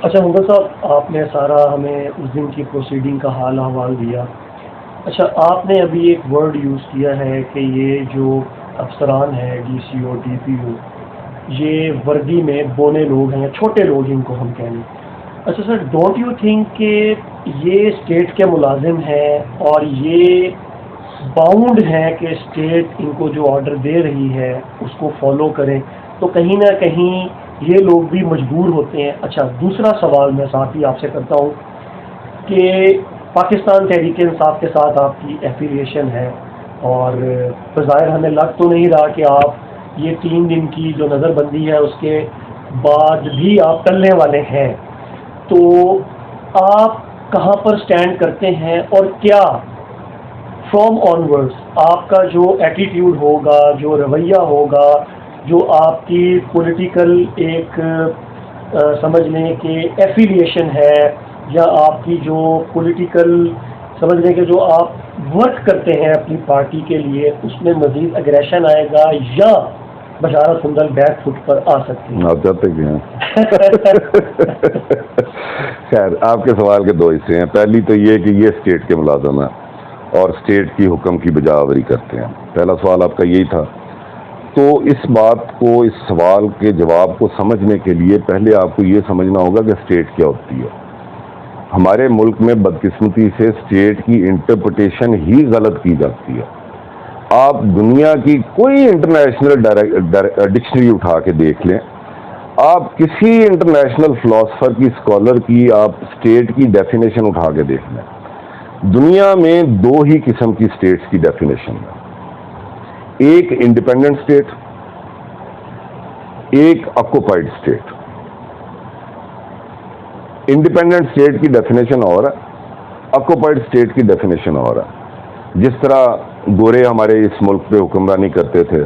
اچھا منگر صاحب، آپ نے سارا ہمیں اس دن کی پروسیڈنگ کا حال احوال دیا. اچھا، آپ نے ابھی ایک ورڈ یوز کیا ہے کہ یہ جو افسران ہیں، D C O D P او، یہ وردی میں بونے لوگ ہیں، چھوٹے لوگ ان کو ہم کہیں گے. اچھا سر، ڈونٹ یو تھنک کہ یہ اسٹیٹ کے ملازم ہیں اور یہ باؤنڈ ہیں کہ اسٹیٹ ان کو جو آرڈر دے رہی ہے اس کو فالو کریں؟ تو کہیں نہ کہیں یہ لوگ بھی مجبور ہوتے ہیں. اچھا، دوسرا سوال میں ساتھ ہی آپ سے کرتا ہوں کہ پاکستان تحریک انصاف کے ساتھ آپ کی ایفیلیشن ہے، اور بظاہر ہمیں لگ تو نہیں رہا کہ آپ یہ 3 دن کی جو نظر بندی ہے اس کے بعد بھی آپ ٹلنے والے ہیں. تو آپ کہاں پر سٹینڈ کرتے ہیں، اور کیا فرام آنورڈز آپ کا جو ایٹیٹیوڈ ہوگا، جو رویہ ہوگا، جو آپ کی پولیٹیکل ایک سمجھ لیں کہ ایفیلیشن ہے، یا آپ کی جو پولیٹیکل سمجھ لیں کہ جو آپ ورک کرتے ہیں اپنی پارٹی کے لیے، اس میں مزید اگریشن آئے گا، یا بشارت حمدل بیک فٹ پر آ سکتی ہے؟ آپ چاہتے کہ خیر، آپ کے سوال کے 2 حصے ہیں. پہلی تو یہ کہ یہ اسٹیٹ کے ملازم ہیں اور اسٹیٹ کی حکم کی بجا آوری کرتے ہیں. پہلا سوال آپ کا یہی تھا. تو اس بات کو، اس سوال کے جواب کو سمجھنے کے لیے پہلے آپ کو یہ سمجھنا ہوگا کہ اسٹیٹ کیا ہوتی ہے. ہمارے ملک میں بدقسمتی سے اسٹیٹ کی انٹرپریٹیشن ہی غلط کی جاتی ہے. آپ دنیا کی کوئی انٹرنیشنل ڈکشنری اٹھا کے دیکھ لیں، آپ کسی انٹرنیشنل فلاسفر کی، اسکالر کی، آپ اسٹیٹ کی ڈیفینیشن اٹھا کے دیکھ لیں. دنیا میں 2 ہی قسم کی اسٹیٹس کی ڈیفینیشن ہے. ایک انڈیپینڈنٹ اسٹیٹ، ایک آکوپائڈ اسٹیٹ. انڈیپینڈنٹ اسٹیٹ کی ڈیفینیشن اور ہے، آکوپائڈ اسٹیٹ کی ڈیفینیشن اور ہے. جس طرح گورے ہمارے اس ملک پہ حکمرانی کرتے تھے،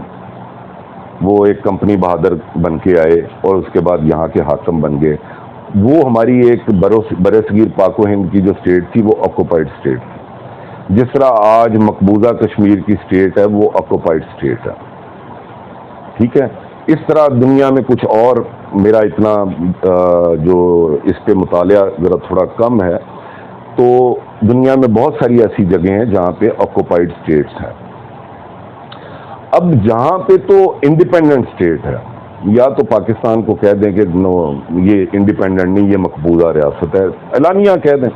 وہ ایک کمپنی بہادر بن کے آئے اور اس کے بعد یہاں کے حاکم بن گئے. وہ ہماری ایک برصغیر پاک و ہند کی جو اسٹیٹ تھی وہ آکوپائڈ اسٹیٹ تھی. جس طرح آج مقبوضہ کشمیر کی اسٹیٹ ہے وہ آکوپائڈ اسٹیٹ ہے. ٹھیک ہے. اس طرح دنیا میں کچھ اور، میرا اتنا جو اس پہ مطالعہ ذرا تھوڑا کم ہے، تو دنیا میں بہت ساری ایسی جگہیں ہیں جہاں پہ آکوپائڈ اسٹیٹس ہیں. اب جہاں پہ تو انڈیپینڈنٹ اسٹیٹ ہے، یا تو پاکستان کو کہہ دیں کہ نو، یہ انڈیپینڈنٹ نہیں، یہ مقبوضہ ریاست ہے، اعلانیہ کہہ دیں.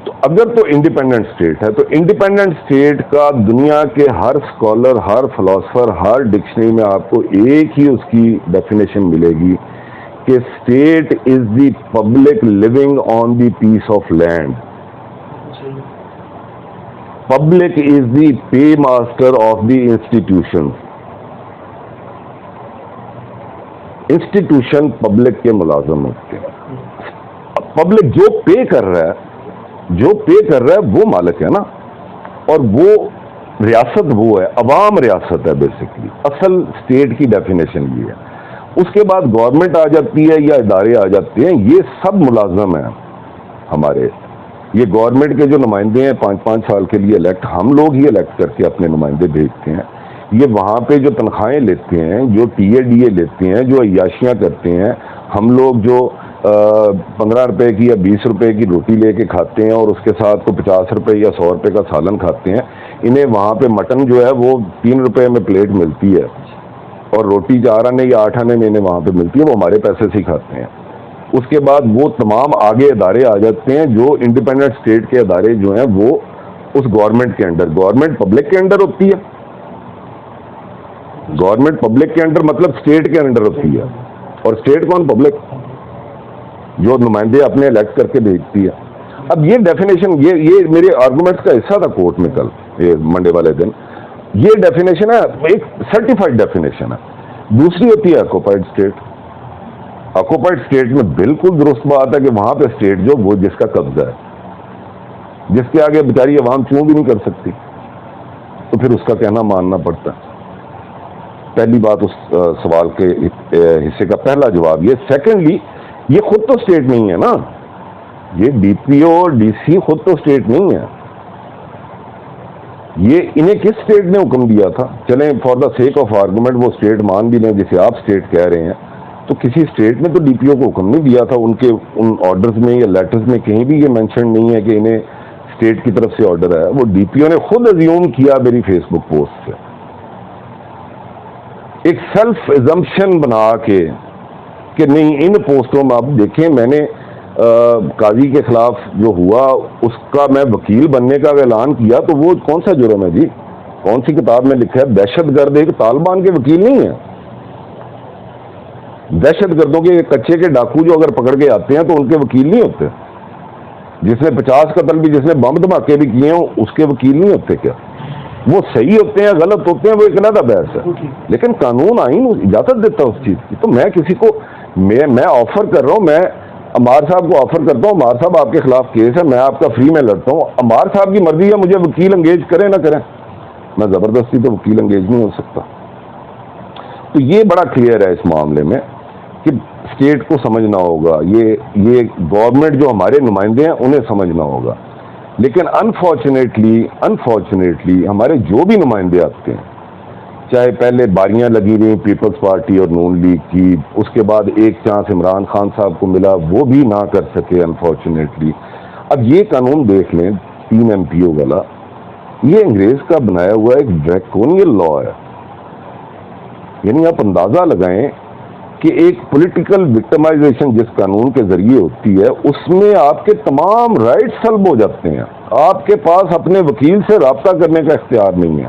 تو اگر تو انڈیپینڈنٹ اسٹیٹ ہے، تو انڈیپینڈنٹ اسٹیٹ کا دنیا کے ہر اسکالر، ہر فلاسفر، ہر ڈکشنری میں آپ کو ایک ہی اس کی ڈیفینیشن ملے گی کہ state is the public living on the piece of land. Public is the pay master of the institution. Institution public کے ملازم ہوتے ہیں. پبلک جو پے کر رہا ہے، جو پے کر رہا ہے وہ مالک ہے نا، اور وہ ریاست وہ ہے، عوام ریاست ہے بیسیکلی. اصل اسٹیٹ کی ڈیفینیشن یہ ہے. اس کے بعد گورنمنٹ آ جاتی ہے یا ادارے آ جاتے ہیں، یہ سب ملازم ہیں ہمارے. یہ گورنمنٹ کے جو نمائندے ہیں 5-5 سال کے لیے الیکٹ، ہم لوگ ہی الیکٹ کر کے اپنے نمائندے بھیجتے ہیں. یہ وہاں پہ جو تنخواہیں لیتے ہیں، جو ٹی اے ڈی اے لیتے ہیں، جو عیاشیاں کرتے ہیں، ہم لوگ جو 15 روپے کی یا 20 روپے کی روٹی لے کے کھاتے ہیں اور اس کے ساتھ کو 50 روپے یا 100 روپے کا سالن کھاتے ہیں، انہیں وہاں پہ مٹن جو ہے وہ 3 روپے میں پلیٹ ملتی ہے، اور روٹی 4 آنے یا 8 آنے میں انہیں وہاں پہ ملتی ہے، وہ ہمارے پیسے سے ہی کھاتے ہیں. اس کے بعد وہ تمام آگے ادارے آ جاتے ہیں، جو انڈیپینڈنٹ اسٹیٹ کے ادارے جو ہیں وہ اس گورنمنٹ کے انڈر، گورنمنٹ پبلک کے انڈر ہوتی ہے. گورنمنٹ پبلک کے انڈر مطلب اسٹیٹ کے انڈر ہوتی ہے، اور اسٹیٹ کون؟ پبلک، جو نمائندے اپنے الیکٹ کر کے بھیجتی ہے. اب یہ ڈیفینیشن، یہ میرے آرگومنٹس کا حصہ تھا کورٹ میں کل، یہ منڈے والے دن. یہ ڈیفینیشن ہے، ایک سرٹیفائڈ ڈیفینیشن ہے. دوسری ہوتی ہے آکوپائڈ اسٹیٹ. آکوپائڈ اسٹیٹ میں بالکل درست بات ہے کہ وہاں پہ اسٹیٹ جو وہ جس کا قبضہ ہے، جس کے آگے بیچاری عوام چوں بھی نہیں کر سکتی، تو پھر اس کا کہنا ماننا پڑتا ہے. پہلی بات اس سوال کے حصے کا پہلا جواب یہ. سیکنڈلی، یہ خود تو اسٹیٹ نہیں ہے نا، یہ ڈی پی او اور ڈی سی خود تو اسٹیٹ نہیں ہے. یہ انہیں کس اسٹیٹ نے حکم دیا تھا؟ چلیں for the sake of argument وہ اسٹیٹ مان بھی لیں جسے آپ اسٹیٹ کہہ رہے ہیں. تو کسی اسٹیٹ نے تو ڈی پی او کو حکم نہیں دیا تھا، ان کے ان آرڈرز میں یا لیٹرز میں کہیں بھی یہ مینشن نہیں ہے کہ انہیں اسٹیٹ کی طرف سے آرڈر ہے. وہ ڈی پی او نے خود ازیوم کیا میری فیس بک پوسٹ سے، ایک سیلف ایزمپشن بنا کے کہ نہیں ان پوسٹوں میں. آپ دیکھیں میں نے قاضی کے خلاف جو ہوا اس کا میں وکیل بننے کا اعلان کیا، تو وہ کون سا جرم ہے جی؟ کون سی کتاب میں لکھا ہے؟ دہشت گرد ایک طالبان کے وکیل نہیں ہے. دہشت گردوں کے کچے کے ڈاکو جو اگر پکڑ کے آتے ہیں تو ان کے وکیل نہیں ہوتے. جس نے 50 قتل بھی، جس نے بم دھماکے بھی کیے ہوں، اس کے وکیل نہیں ہوتے کیا؟ وہ صحیح ہوتے ہیں غلط ہوتے ہیں وہ ایک علیحدہ بحث ہے، لیکن قانون آئین اجازت دیتا ہے اس چیز کی. تو میں کسی کو میں آفر کر رہا ہوں، میں عمار صاحب کو آفر کرتا ہوں، عمار صاحب آپ کے خلاف کیس ہے، میں آپ کا فری میں لڑتا ہوں، عمار صاحب کی مرضی ہے مجھے وکیل انگیج کریں نہ کریں، میں زبردستی تو وکیل انگیج نہیں ہو سکتا. تو یہ بڑا کلیئر ہے اس معاملے میں کہ اسٹیٹ کو سمجھنا ہوگا، یہ گورنمنٹ جو ہمارے نمائندے ہیں انہیں سمجھنا ہوگا. لیکن انفارچونیٹلی ہمارے جو بھی نمائندے آتے ہیں، چاہے پہلے باریاں لگی رہی پیپلز پارٹی اور نون لیگ کی، اس کے بعد ایک چانس عمران خان صاحب کو ملا وہ بھی نہ کر سکے انفارچونیٹلی. اب یہ قانون دیکھ لیں 3 MPO والا، یہ انگریز کا بنایا ہوا ایک ڈریکونین لا ہے. یعنی آپ اندازہ لگائیں کہ ایک پولیٹیکل وکٹمائزیشن جس قانون کے ذریعے ہوتی ہے اس میں آپ کے تمام رائٹس سلب ہو جاتے ہیں. آپ کے پاس اپنے وکیل سے رابطہ کرنے کا اختیار نہیں ہے،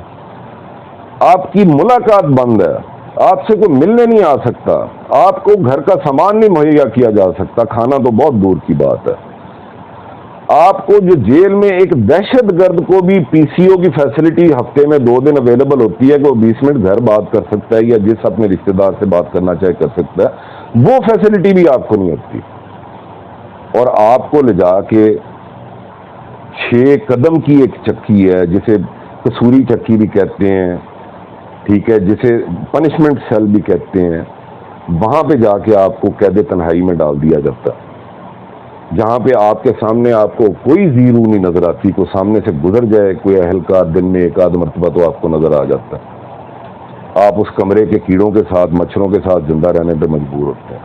آپ کی ملاقات بند ہے، آپ سے کوئی ملنے نہیں آ سکتا، آپ کو گھر کا سامان نہیں مہیا کیا جا سکتا، کھانا تو بہت دور کی بات ہے. آپ کو جو جیل میں ایک دہشت گرد کو بھی PCO کی فیسلٹی ہفتے میں 2 دن اویلیبل ہوتی ہے کہ وہ 20 منٹ گھر بات کر سکتا ہے یا جس اپنے رشتہ دار سے بات کرنا چاہے کر سکتا ہے، وہ فیسلٹی بھی آپ کو نہیں ہوتی. اور آپ کو لے جا کے 6 قدم کی ایک چکی ہے جسے کسوری چکی بھی کہتے ہیں، ٹھیک ہے، جسے پنشمنٹ سیل بھی کہتے ہیں، وہاں پہ جا کے آپ کو قید تنہائی میں ڈال دیا جاتا ہے، جہاں پہ آپ کے سامنے آپ کو کوئی زیرو نہیں نظر آتی. کوئی سامنے سے گزر جائے کوئی اہلکار دن میں 1 مرتبہ تو آپ کو نظر آ جاتا ہے. آپ اس کمرے کے کیڑوں کے ساتھ مچھروں کے ساتھ زندہ رہنے پہ مجبور ہوتے ہیں.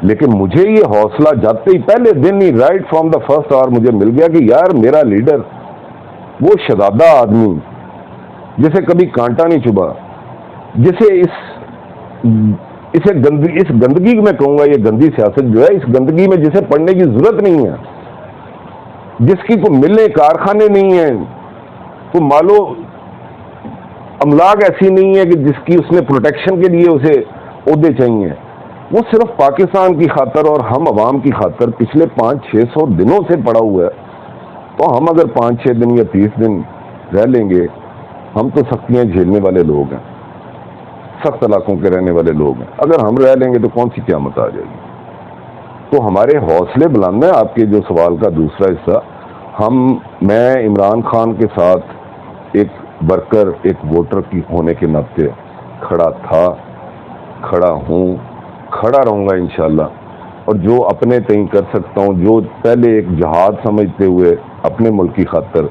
لیکن مجھے یہ حوصلہ جاتے ہی پہلے دن ہی رائٹ فرام دا فرسٹ آور مجھے مل گیا کہ یار میرا لیڈر وہ شہزادہ آدمی جسے کبھی کانٹا نہیں چبھا، جسے اس گندگی میں کہوں گا، یہ گندی سیاست جو ہے، اس گندگی میں جسے پڑھنے کی ضرورت نہیں ہے، جس کی کوئی ملنے کارخانے نہیں ہیں، کوئی مالو املاک ایسی نہیں ہے کہ جس کی اس نے پروٹیکشن کے لیے اسے عہدے چاہیے، وہ صرف پاکستان کی خاطر اور ہم عوام کی خاطر پچھلے 500-600 دنوں سے پڑا ہوا ہے. تو ہم اگر 5-6 دن یا 30 دن رہ لیں گے، ہم تو سختیاں جھیلنے والے لوگ ہیں، سخت علاقوں کے رہنے والے لوگ ہیں، اگر ہم رہ لیں گے تو کون سی قیامت آ جائے گی. تو ہمارے حوصلے بلند ہیں. آپ کے جو سوال کا دوسرا حصہ، میں عمران خان کے ساتھ ایک ورکر، ایک ووٹر کی ہونے کے ناطے کھڑا تھا، کھڑا ہوں، کھڑا رہوں گا انشاءاللہ. اور جو اپنے تئیں کر سکتا ہوں، جو پہلے ایک جہاد سمجھتے ہوئے اپنے ملک کی خاطر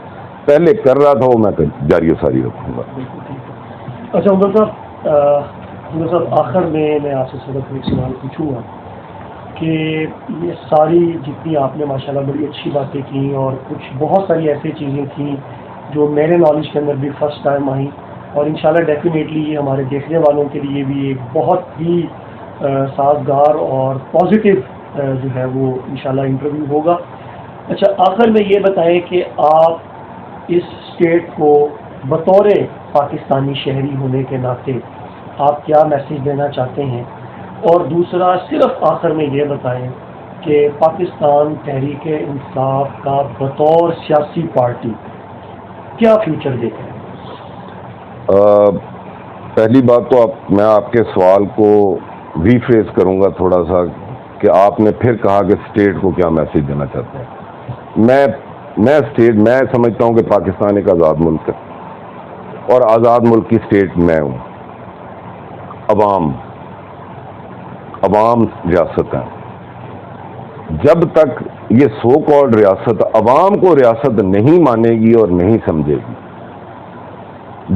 پہلے کر رہا تھا، وہ میں جاری و ساری رکھوں گا. اچھا عمر صاحب آخر میں آپ سے صرف ایک سوال پوچھوں گا کہ یہ ساری جتنی آپ نے ماشاءاللہ بڑی اچھی باتیں کی اور کچھ بہت ساری ایسی چیزیں تھیں جو میرے نالج کے اندر بھی فرسٹ ٹائم آئیں، اور انشاءاللہ ڈیفینیٹلی یہ ہمارے دیکھنے والوں کے لیے بھی ایک بہت ہی سازگار اور پازیٹیو جو ہے وہ انشاءاللہ انٹرویو ہوگا. اچھا آخر میں یہ بتائیں کہ آپ اس اسٹیٹ کو بطور پاکستانی شہری ہونے کے ناطے آپ کیا میسیج دینا چاہتے ہیں، اور دوسرا صرف آخر میں یہ بتائیں کہ پاکستان تحریک انصاف کا بطور سیاسی پارٹی کیا فیوچر دیکھ رہے ہیں؟ پہلی بات تو میں آپ کے سوال کو ری فریز کروں گا تھوڑا سا کہ آپ نے پھر کہا کہ اسٹیٹ کو کیا میسیج دینا چاہتے ہیں. میں سمجھتا ہوں کہ پاکستان ایک آزاد ملک ہے اور آزاد ملک کی اسٹیٹ میں ہوں. عوام ریاست ہے. جب تک یہ سو کالڈ ریاست عوام کو ریاست نہیں مانے گی اور نہیں سمجھے گی،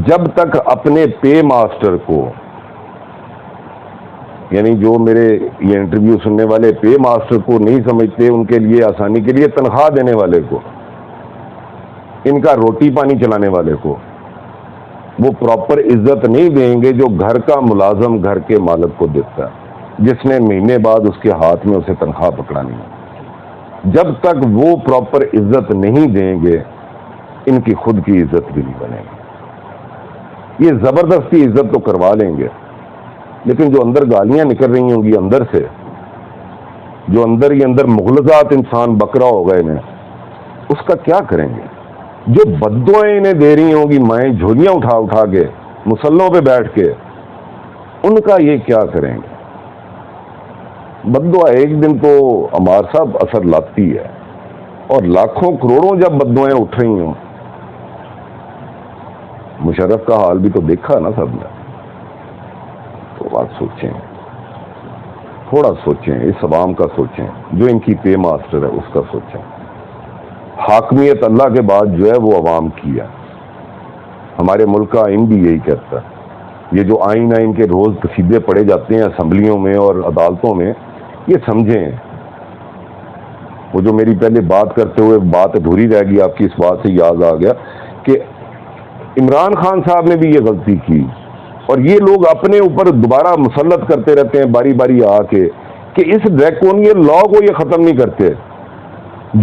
جب تک اپنے پے ماسٹر کو یعنی جو میرے یہ انٹرویو سننے والے پے ماسٹر کو نہیں سمجھتے، ان کے لیے آسانی کے لیے تنخواہ دینے والے کو، ان کا روٹی پانی چلانے والے کو وہ پراپر عزت نہیں دیں گے جو گھر کا ملازم گھر کے مالک کو دیتا ہے، جس نے مہینے بعد اس کے ہاتھ میں اسے تنخواہ پکڑانی ہے۔ جب تک وہ پراپر عزت نہیں دیں گے، ان کی خود کی عزت بھی نہیں بنے گی۔ یہ زبردستی عزت تو کروا لیں گے، لیکن جو اندر گالیاں نکل رہی ہوں گی اندر سے، جو اندر ہی اندر مغلظات انسان بکرا ہوگا انہیں، اس کا کیا کریں گے؟ جو بددعائیں انہیں دے رہی ہوں گی مائیں جھولیاں اٹھا اٹھا کے مسلوں پہ بیٹھ کے، ان کا یہ کیا کریں گے؟ بددعا ایک دن تو عمار صاحب اثر لاتی ہے، اور لاکھوں کروڑوں جب بددعائیں اٹھ رہی ہوں، مشرف کا حال بھی تو دیکھا نا سب نے، تو بات سوچیں، تھوڑا سوچیں، اس عوام کا سوچیں، جو ان کی پے ماسٹر ہے اس کا سوچیں۔ حاکمیت اللہ کے بعد جو ہے وہ عوام کی ہے۔ ہمارے ملک کا آئین بھی یہی کہتا ہے۔ یہ جو آئین ہے ان کے روز قصیدے پڑھے جاتے ہیں اسمبلیوں میں اور عدالتوں میں، یہ سمجھیں، وہ جو میری پہلے بات کرتے ہوئے بات ادھوری رہ گئی، آپ کی اس بات سے یاد آ گیا کہ عمران خان صاحب نے بھی یہ غلطی کی، اور یہ لوگ اپنے اوپر دوبارہ مسلط کرتے رہتے ہیں باری باری آ کے کہ اس ڈریکونین لا کو یہ ختم نہیں کرتے۔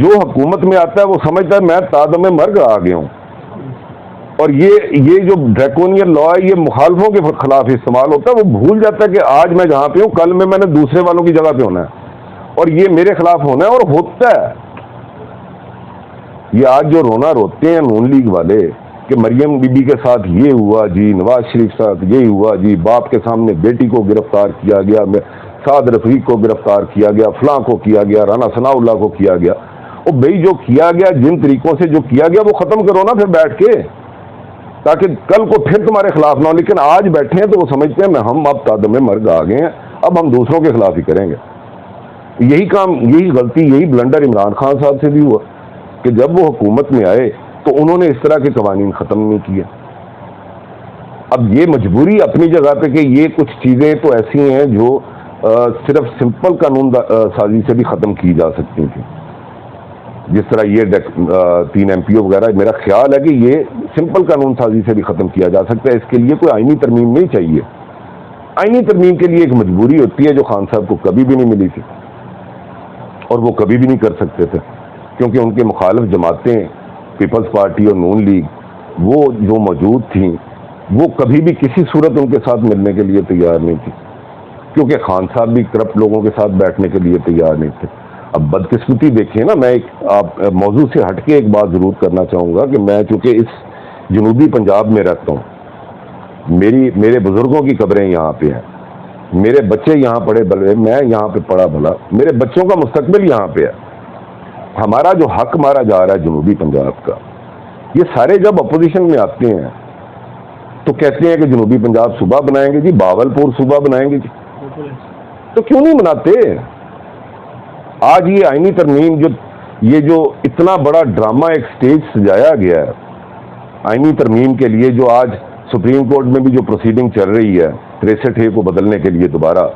جو حکومت میں آتا ہے وہ سمجھتا ہے میں تادم مرگ آ گیا ہوں، اور یہ جو ڈریکونین لا ہے یہ مخالفوں کے خلاف استعمال ہوتا ہے۔ وہ بھول جاتا ہے کہ آج میں جہاں پہ ہوں کل میں نے دوسرے والوں کی جگہ پہ ہونا ہے، اور یہ میرے خلاف ہونا ہے، اور ہوتا ہے۔ یہ آج جو رونا روتے ہیں نون لیگ والے کہ مریم بی بی کے ساتھ یہ ہوا جی، نواز شریف کے ساتھ یہ ہوا جی، باپ کے سامنے بیٹی کو گرفتار کیا گیا، سعد رفیق کو گرفتار کیا گیا، فلاں کو کیا گیا، رانا ثناء اللہ کو کیا گیا، وہ بھائی جو کیا گیا جن طریقوں سے جو کیا گیا وہ ختم کرو نا پھر بیٹھ کے، تاکہ کل کو پھر تمہارے خلاف نہ ہو۔ لیکن آج بیٹھے ہیں تو وہ سمجھتے ہیں ہم اب تادم مرگ آ گئے ہیں، اب ہم دوسروں کے خلاف ہی کریں گے۔ یہی کام، یہی غلطی، یہی بلنڈر عمران خان صاحب سے بھی ہوا کہ جب وہ حکومت میں آئے تو انہوں نے اس طرح کے قوانین ختم نہیں کیے۔ اب یہ مجبوری اپنی جگہ پہ کہ یہ کچھ چیزیں تو ایسی ہیں جو صرف سمپل قانون سازی سے بھی ختم کی جا سکتی تھیں، جس طرح یہ 3 MP وغیرہ، میرا خیال ہے کہ یہ سمپل قانون سازی سے بھی ختم کیا جا سکتا ہے۔ اس کے لیے کوئی آئینی ترمیم نہیں چاہیے۔ آئینی ترمیم کے لیے ایک مجبوری ہوتی ہے جو خان صاحب کو کبھی بھی نہیں ملی تھی، اور وہ کبھی بھی نہیں کر سکتے تھے، کیونکہ ان کے مخالف جماعتیں پیپلز پارٹی اور نون لیگ وہ جو موجود تھیں وہ کبھی بھی کسی صورت ان کے ساتھ ملنے کے لیے تیار نہیں تھی، کیونکہ خان صاحب بھی کرپٹ لوگوں کے ساتھ بیٹھنے کے لیے تیار نہیں تھے۔ اب بدقسمتی دیکھیں نا، میں آپ موضوع سے ہٹ کے ایک بات ضرور کرنا چاہوں گا کہ میں چونکہ اس جنوبی پنجاب میں رہتا ہوں، میرے بزرگوں کی قبریں یہاں پہ ہیں، میرے بچے یہاں پڑھے بلے، میں یہاں پہ پڑھا بھلا، میرے بچوں کا مستقبل یہاں پہ ہے۔ ہمارا جو حق مارا جا رہا ہے جنوبی پنجاب کا، یہ سارے جب اپوزیشن میں آتے ہیں تو کہتے ہیں کہ جنوبی پنجاب صوبہ بنائیں گے جی، باولپور صوبہ بنائیں گے جی، تو کیوں نہیں بناتے؟ آج یہ آئینی ترمیم یہ جو اتنا بڑا ڈرامہ ایک سٹیج سجایا گیا ہے آئینی ترمیم کے لیے، جو آج سپریم کورٹ میں بھی جو پروسیڈنگ چل رہی ہے 63A کو بدلنے کے لیے دوبارہ،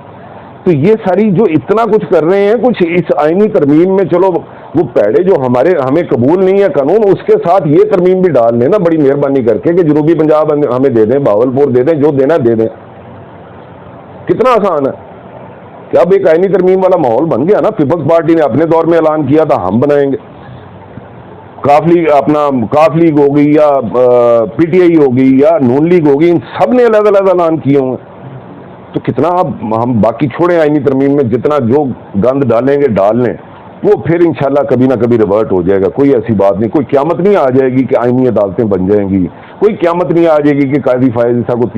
تو یہ ساری جو اتنا کچھ کر رہے ہیں، کچھ اس آئینی ترمیم میں چلو وہ پیڑے جو ہمیں قبول نہیں ہے قانون، اس کے ساتھ یہ ترمیم بھی ڈال لیں نا بڑی مہربانی کر کے کہ جنوبی پنجاب ہمیں دے دیں، باولپور دے دیں، جو دینا دے دیں۔ کتنا آسان ہے کہ اب ایک آئینی ترمیم والا ماحول بن گیا نا۔ پیپلز پارٹی نے اپنے دور میں اعلان کیا تھا ہم بنائیں گے، کاف لیگ ہوگی یا PTI ہوگی یا نون لیگ ہوگی، ان سب نے الگ الگ اعلان کیے ہوئے ہیں۔ تو کتنا اب ہم باقی چھوڑیں آئینی ترمیم میں جتنا جو گند ڈالیں گے ڈال لیں، وہ پھر انشاءاللہ کبھی نہ کبھی ریورٹ ہو جائے گا۔ کوئی ایسی بات نہیں، کوئی قیامت نہیں آ جائے گی کہ آئینی عدالتیں بن جائیں گی، کوئی قیامت نہیں آ جائے گی کہ قاضی فائز عیسیٰ کو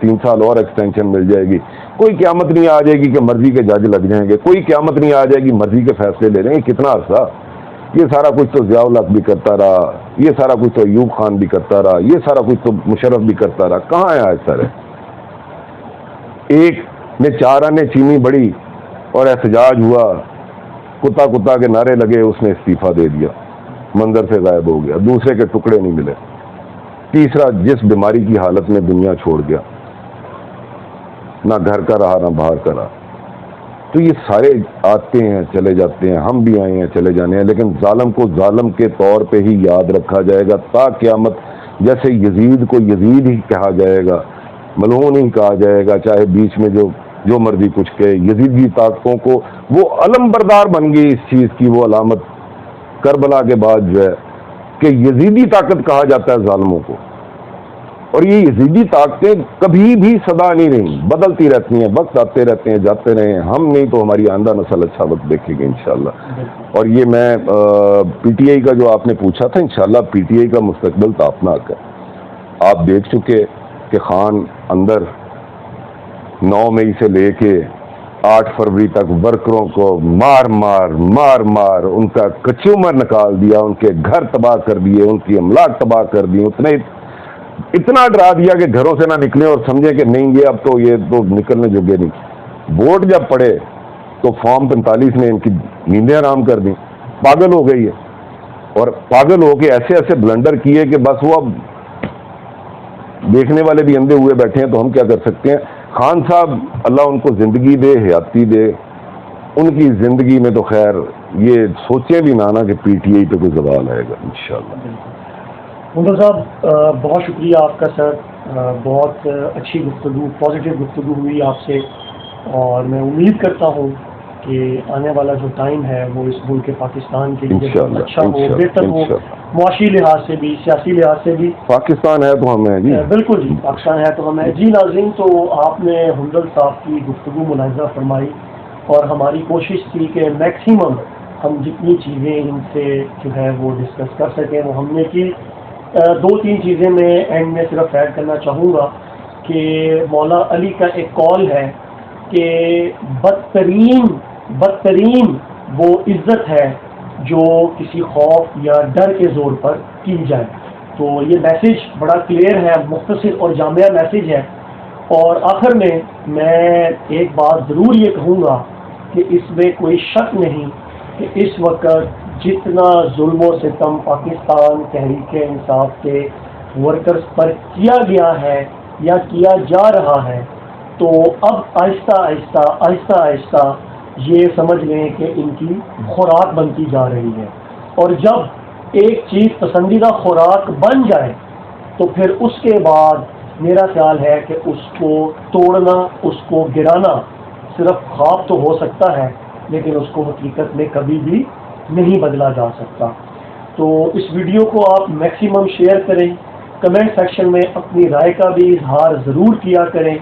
3 سال اور ایکسٹینشن مل جائے گی، کوئی قیامت نہیں آ جائے گی کہ مرضی کے جج لگ جائیں گے، کوئی قیامت نہیں آ جائے گی مرضی کے فیصلے لے لیں گے۔ کتنا عرصہ یہ سارا کچھ تو ضیاء الحق بھی کرتا رہا، یہ سارا کچھ تو ایوب خان بھی کرتا رہا، یہ سارا کچھ تو مشرف بھی کرتا رہا، کہاں ہے آج سارے؟ ایک نے 4 آنے چینی بڑی اور احتجاج ہوا، کتا کے نعرے لگے، اس نے استعفیٰ دے دیا، منظر سے غائب ہو گیا، دوسرے کے ٹکڑے نہیں ملے، تیسرا جس بیماری کی حالت میں دنیا چھوڑ گیا، نہ گھر کا رہا نہ باہر کا رہا۔ تو یہ سارے آتے ہیں چلے جاتے ہیں، ہم بھی آئے ہیں چلے جانے ہیں، لیکن ظالم کو ظالم کے طور پہ ہی یاد رکھا جائے گا تا قیامت. جیسے یزید کو یزید ہی کہا جائے گا، ملعون ہی کہا جائے گا، چاہے بیچ میں جو مرضی کچھ کہے. یزیدی طاقتوں کو وہ علم بردار بن گئی اس چیز کی، وہ علامت کربلا کے بعد جو ہے کہ یزیدی طاقت کہا جاتا ہے ظالموں کو. اور یہ یزیدی طاقتیں کبھی بھی سدا نہیں رہیں، بدلتی رہتی ہیں، وقت آتے رہتے ہیں جاتے رہے ہیں. ہم نہیں تو ہماری آئندہ نسل اچھا وقت دیکھے گی انشاءاللہ. اور یہ میں پی ٹی آئی کا جو آپ نے پوچھا تھا، انشاءاللہ پی ٹی آئی کا مستقبل تابناک ہے. آپ دیکھ چکے کہ خان اندر 9 مئی سے لے کے 8 فروری تک ورکروں کو مار مار ان کا کچومر نکال دیا، ان کے گھر تباہ کر دیے، ان کی املاک تباہ کر دی، اتنا ڈرا دیا کہ گھروں سے نہ نکلیں اور سمجھے کہ نہیں یہ تو نکلنے جوگے نہیں. ووٹ جب پڑے تو فارم 45 نے ان کی نیندیں حرام کر دی، پاگل ہو گئی ہے. اور پاگل ہو کے ایسے بلنڈر کیے کہ بس وہ اب دیکھنے والے بھی اندھے ہوئے بیٹھے ہیں. تو ہم کیا کر سکتے ہیں؟ خان صاحب اللہ ان کو زندگی دے، حیاتی دے. ان کی زندگی میں تو خیر یہ سوچیں بھی نہ کہ پی ٹی آئی پہ کوئی زوال آئے گا انشاءاللہ. منظر صاحب بہت شکریہ آپ کا سر، بہت اچھی گفتگو، پازیٹیو گفتگو ہوئی آپ سے، اور میں امید کرتا ہوں کہ آنے والا جو ٹائم ہے وہ اس ملک پاکستان کے لیے اچھا ہو، بہتر ہو، معاشی لحاظ سے بھی، سیاسی لحاظ سے بھی. پاکستان ہے تو ہم ہیں جی. بالکل جی، پاکستان ہے تو ہم ہیں جی. ناظرین، تو آپ نے حنظل صاحب کی گفتگو ملاحظہ فرمائی، اور ہماری کوشش تھی کہ میکسیمم ہم جتنی چیزیں ان سے جو ہے وہ ڈسکس کر سکیں وہ ہم نے کی. 2-3 چیزیں میں اینڈ میں صرف ایڈ کرنا چاہوں گا کہ مولا علی کا ایک قول ہے کہ بدترین وہ عزت ہے جو کسی خوف یا ڈر کے زور پر کی جائے. تو یہ میسیج بڑا کلیئر ہے، مختصر اور جامع میسیج ہے. اور آخر میں ایک بات ضرور یہ کہوں گا کہ اس میں کوئی شک نہیں کہ اس وقت جتنا ظلم و ستم پاکستان تحریک انصاف کے ورکرز پر کیا گیا ہے یا کیا جا رہا ہے، تو اب آہستہ آہستہ یہ سمجھ لیں کہ ان کی خوراک بنتی جا رہی ہے. اور جب ایک چیز پسندیدہ خوراک بن جائے تو پھر اس کے بعد میرا خیال ہے کہ اس کو توڑنا، اس کو گرانا صرف خواب تو ہو سکتا ہے، لیکن اس کو حقیقت میں کبھی بھی نہیں بدلا جا سکتا. تو اس ویڈیو کو آپ میکسیمم شیئر کریں، کمنٹ سیکشن میں اپنی رائے کا بھی اظہار ضرور کیا کریں.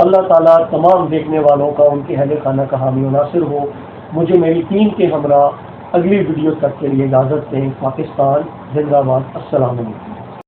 اللہ تعالیٰ تمام دیکھنے والوں کا ان کے اہل خانہ کا حامی و ناصر ہو. مجھے میری ٹیم کے ہمراہ اگلی ویڈیو تک کے لیے اجازت دیں. پاکستان زندہ باد. السلام علیکم.